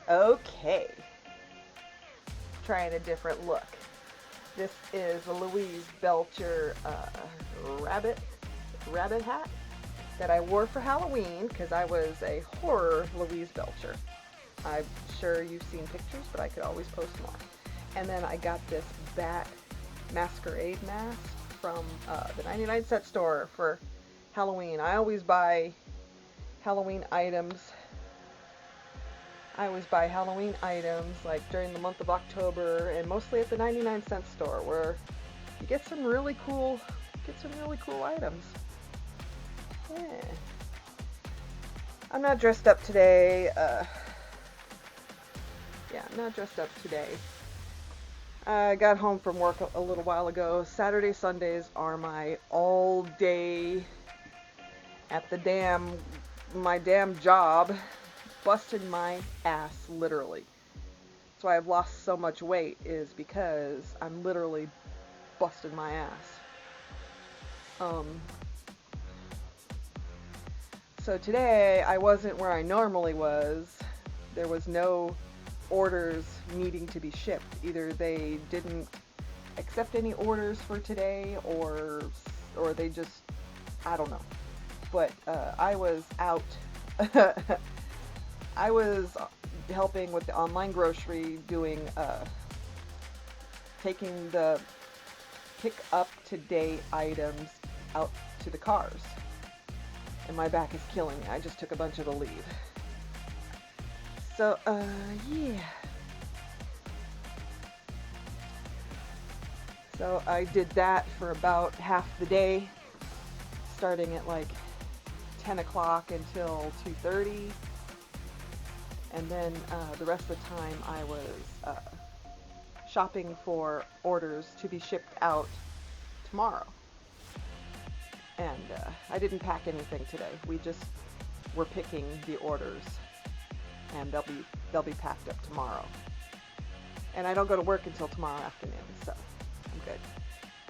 Okay, trying a different look. This is a Louise Belcher rabbit hat that I wore for Halloween because I was a horror Louise Belcher. I'm sure you've seen pictures, but I could always post more. And then I got this bat masquerade mask from the 99-cent store for Halloween. I always buy Halloween items. I always buy Halloween items like during the month of October and mostly at the 99-cent store where you get some really cool items. Yeah. I'm not dressed up today. Yeah, I'm not dressed up today. I got home from work a little while ago. Saturday, Sundays are my all day at my damn job, busted my ass literally. That's why I've lost so much weight is because I'm literally busted my ass. Um, so today I wasn't where I normally was. There was no orders needing to be shipped. Either they didn't accept any orders for today or they just, I don't know. But I was out. I was helping with the online grocery, taking the pick up today items out to the cars. And my back is killing me. I just took a bunch of the leave. So, yeah. So I did that for about half the day, starting at like 10 o'clock until 2:30. And then the rest of the time I was shopping for orders to be shipped out tomorrow. And I didn't pack anything today. We just were picking the orders, and they'll be packed up tomorrow. And I don't go to work until tomorrow afternoon, so I'm good.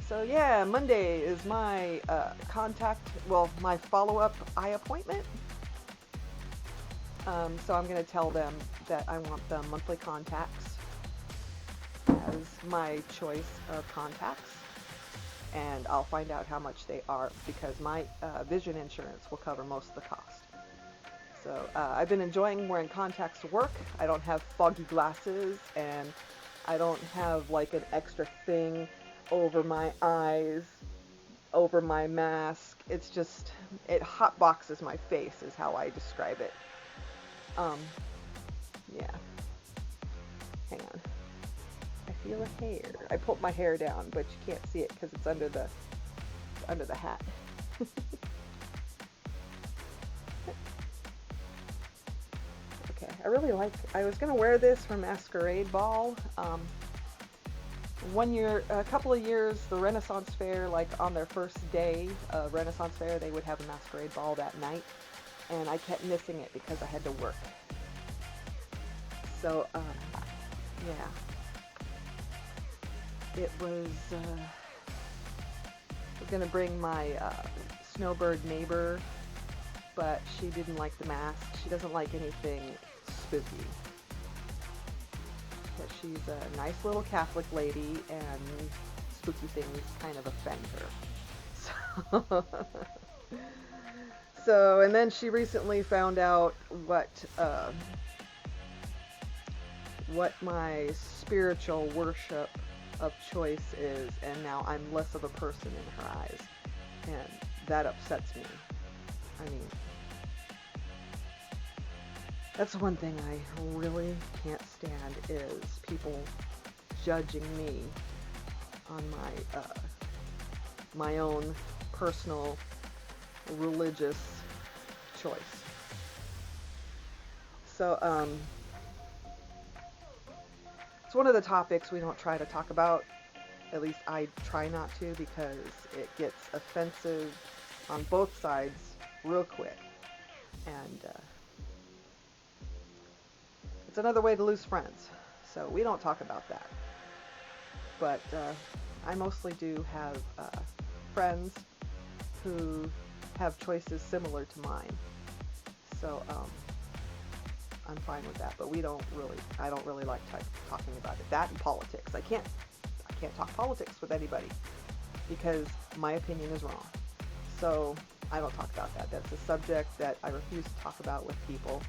So yeah, Monday is my my follow-up eye appointment. So I'm going to tell them that I want the monthly contacts as my choice of contacts. And I'll find out how much they are because my vision insurance will cover most of the cost. So I've been enjoying wearing contacts to work. I don't have foggy glasses and I don't have like an extra thing over my eyes, over my mask. It's just, it hotboxes my face is how I describe it. Yeah. Hang on. I feel a hair. I pulled my hair down, but you can't see it because it's under the hat. Okay, I was gonna wear this for Masquerade Ball. A couple of years, the Renaissance Fair, like on their first day of Renaissance Fair, they would have a Masquerade Ball that night, and I kept missing it because I had to work. So, yeah. It was, I was gonna bring my snowbird neighbor, but she didn't like the mask. She doesn't like anything spooky. But she's a nice little Catholic lady, and spooky things kind of offend her. So, and then she recently found out what my spiritual worship of choice is, and now I'm less of a person in her eyes, and that upsets me. I mean, that's one thing I really can't stand is people judging me on my own personal religious choice. So, it's one of the topics we don't try to talk about. At least I try not to because it gets offensive on both sides real quick. And it's another way to lose friends. So we don't talk about that. But I mostly do have friends who have choices similar to mine. So I'm fine with that. But I don't really like talking about it. That and politics. I can't talk politics with anybody because my opinion is wrong. So I don't talk about that. That's a subject that I refuse to talk about with people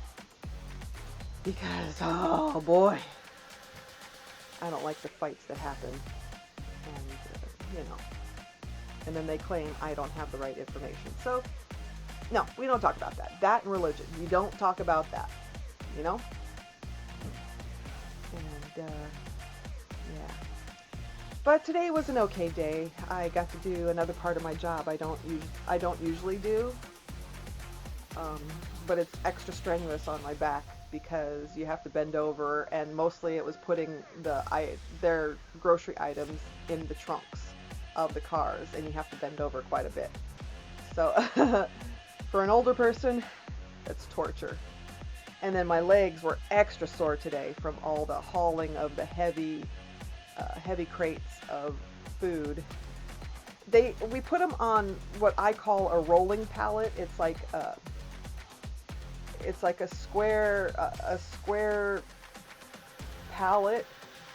because, oh boy, I don't like the fights that happen. And, and then they claim I don't have the right information. So, no, we don't talk about that. That and religion. You don't talk about that, And, yeah. But today was an okay day. I got to do another part of my job I don't usually do. But it's extra strenuous on my back because you have to bend over, and mostly it was putting their grocery items in the trunks of the cars, and you have to bend over quite a bit. So for an older person, that's torture. And then my legs were extra sore today from all the hauling of the heavy crates of food. We put them on what I call a rolling pallet. It's like a square pallet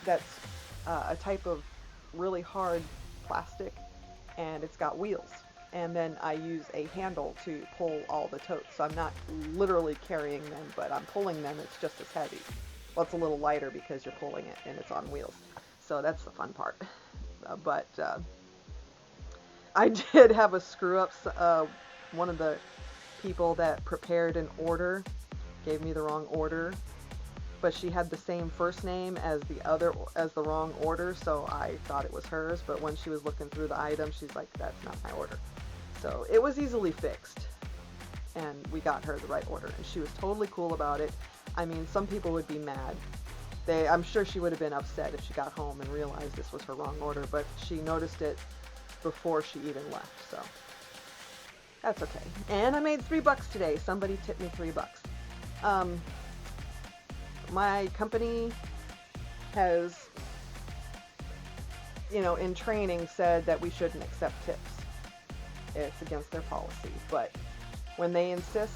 that's a type of really hard plastic, and it's got wheels. And then I use a handle to pull all the totes. So I'm not literally carrying them, but I'm pulling them. It's just as heavy. Well, it's a little lighter because you're pulling it and it's on wheels. So that's the fun part. But I did have a screw up. One of the people that prepared an order gave me the wrong order, but she had the same first name as the wrong order, so I thought it was hers. But when she was looking through the item, she's like, "That's not my order." So it was easily fixed, and we got her the right order, and she was totally cool about it. I mean, some people would be mad. I'm sure she would have been upset if she got home and realized this was her wrong order, but she noticed it before she even left, so that's okay. And I made $3 today. Somebody tipped me $3. My company has, in training said that we shouldn't accept tips. It's against their policy. But when they insist,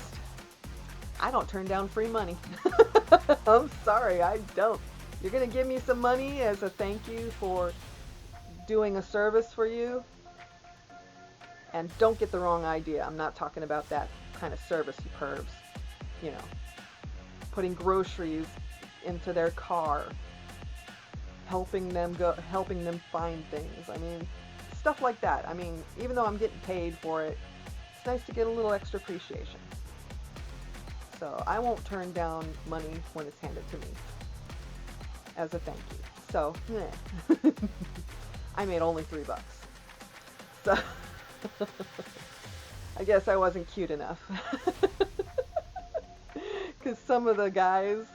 I don't turn down free money. I'm sorry, I don't. You're going to give me some money as a thank you for doing a service for you? And don't get the wrong idea. I'm not talking about that kind of service, you pervs. Putting groceries into their car, helping them find things. I mean, stuff like that. I mean, even though I'm getting paid for it, it's nice to get a little extra appreciation. So I won't turn down money when it's handed to me as a thank you. So, I made only $3. So, I guess I wasn't cute enough. Because some of the guys,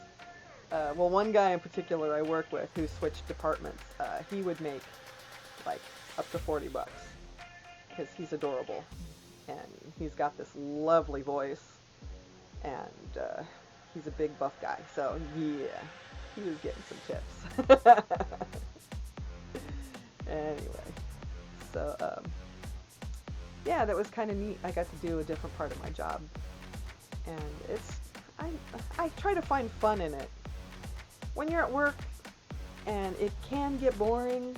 one guy in particular I work with who switched departments, he would make like up to $40 because he's adorable and he's got this lovely voice, and he's a big buff guy, so yeah, he was getting some tips. Anyway, so yeah, that was kind of neat. I got to do a different part of my job, and I try to find fun in it. When you're at work and it can get boring,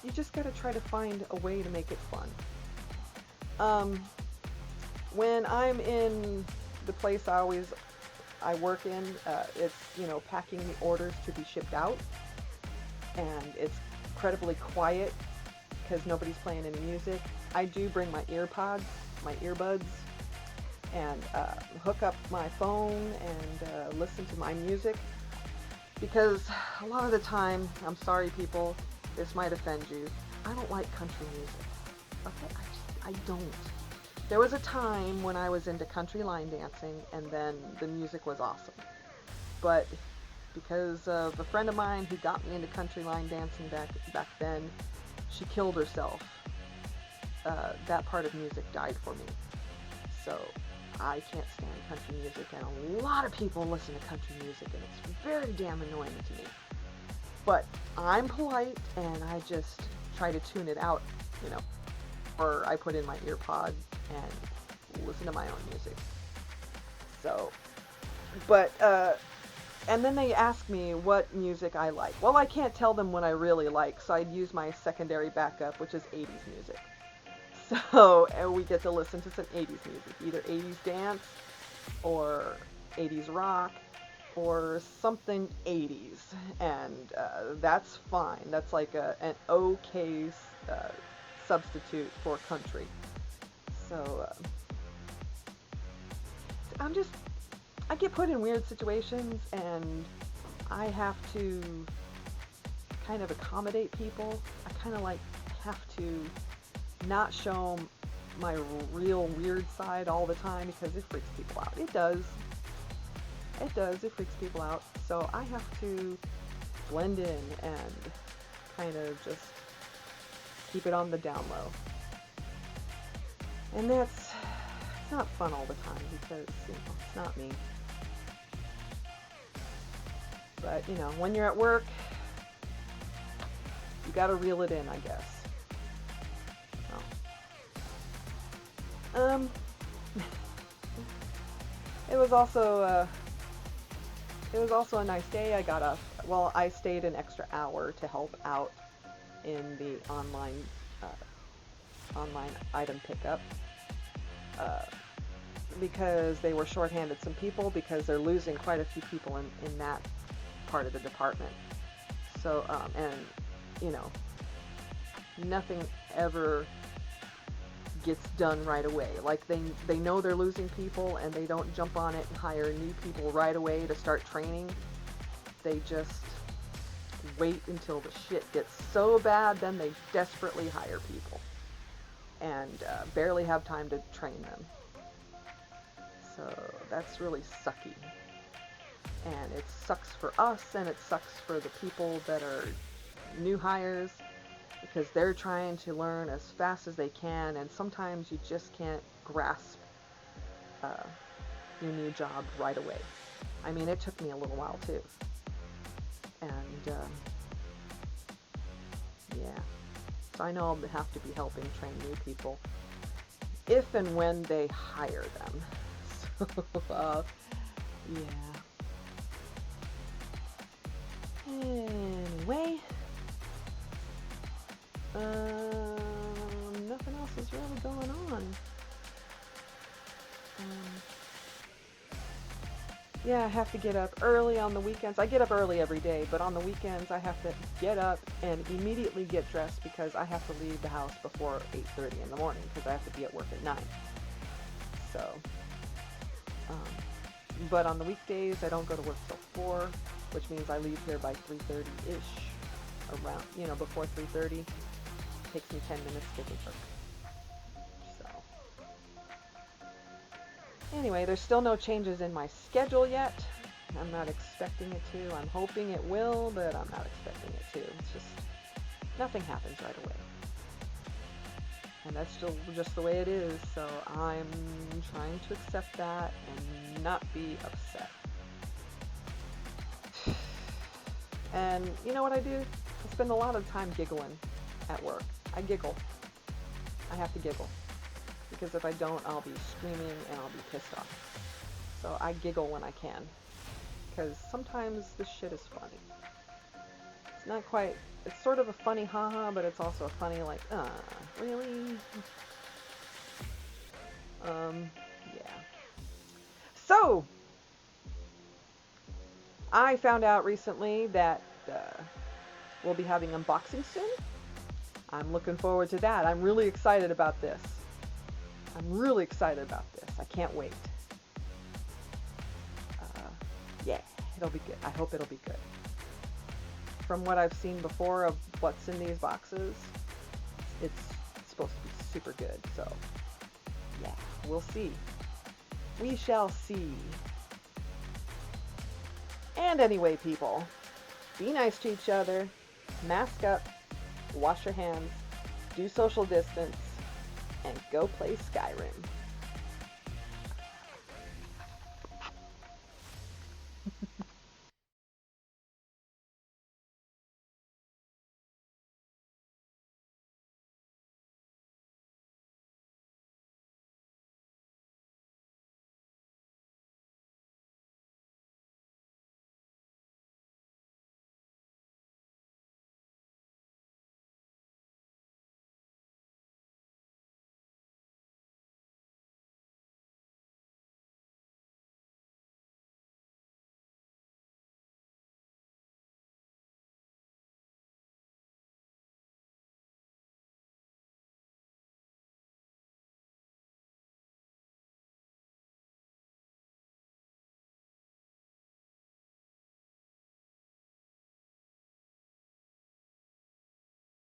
you just got to try to find a way to make it fun. When I'm in the place I work in, it's, packing the orders to be shipped out, and it's incredibly quiet because nobody's playing any music. I do bring my earbuds, and hook up my phone and listen to my music, because a lot of the time, I'm sorry people, this might offend you, I don't like country music. Okay, I don't. There was a time when I was into country line dancing, and then the music was awesome. But because of a friend of mine who got me into country line dancing back then, she killed herself. That part of music died for me. So I can't stand country music, and a lot of people listen to country music, and it's very damn annoying to me. But I'm polite, and I just try to tune it out, or I put in my ear pod and listen to my own music. So, but And then they ask me what music I like. Well, I can't tell them what I really like, so I'd use my secondary backup, which is 80s music. So we get to listen to some 80s music, either 80s dance or 80s rock or something 80s, and that's fine. That's like an okay substitute for country. So I'm just, I get put in weird situations, and I have to kind of accommodate people. I kind of like have to not show my real weird side all the time because it freaks people out. It does. It does. It freaks people out. So I have to blend in and kind of just keep it on the down low. And it's not fun all the time because, it's not me. But, when you're at work, you gotta reel it in, I guess. So. It was also a nice day. I got up. Well, I stayed an extra hour to help out in the online item pickup because they were shorthanded some people because they're losing quite a few people in that part of the department. So nothing ever gets done right away. Like they know they're losing people and they don't jump on it and hire new people right away to start training. They just wait until the shit gets so bad, then they desperately hire people and barely have time to train them. So that's really sucky. And it sucks for us, and it sucks for the people that are new hires, because they're trying to learn as fast as they can, and sometimes you just can't grasp your new job right away. I mean, it took me a little while too. And yeah, so I know I'll have to be helping train new people if and when they hire them. So, yeah. Anyway, nothing else is really going on. Yeah, I have to get up early on the weekends. I get up early every day, but on the weekends I have to get up and immediately get dressed because I have to leave the house before 8:30 in the morning because I have to be at work at 9. So, but on the weekdays I don't go to work till 4, which means I leave here by 3:30-ish, around, before 3:30. It takes me 10 minutes to get to work. So, anyway, there's still no changes in my schedule yet. I'm not expecting it to. I'm hoping it will, but I'm not expecting it to. It's just, nothing happens right away. And that's still just the way it is, so I'm trying to accept that and not be upset. And you know what I do? I spend a lot of time giggling at work. I giggle. I have to giggle. Because if I don't, I'll be screaming and I'll be pissed off. So I giggle when I can. Because sometimes this shit is funny. It's not quite, it's sort of a funny haha, but it's also a funny like, really? Yeah. So, I found out recently that we'll be having unboxing soon. I'm looking forward to that. I'm really excited about this. I can't wait. Yeah, it'll be good. I hope it'll be good. From what I've seen before of what's in these boxes, it's supposed to be super good. So, yeah, we'll see. We shall see. And anyway, people, be nice to each other, mask up, wash your hands, do social distance, and go play Skyrim.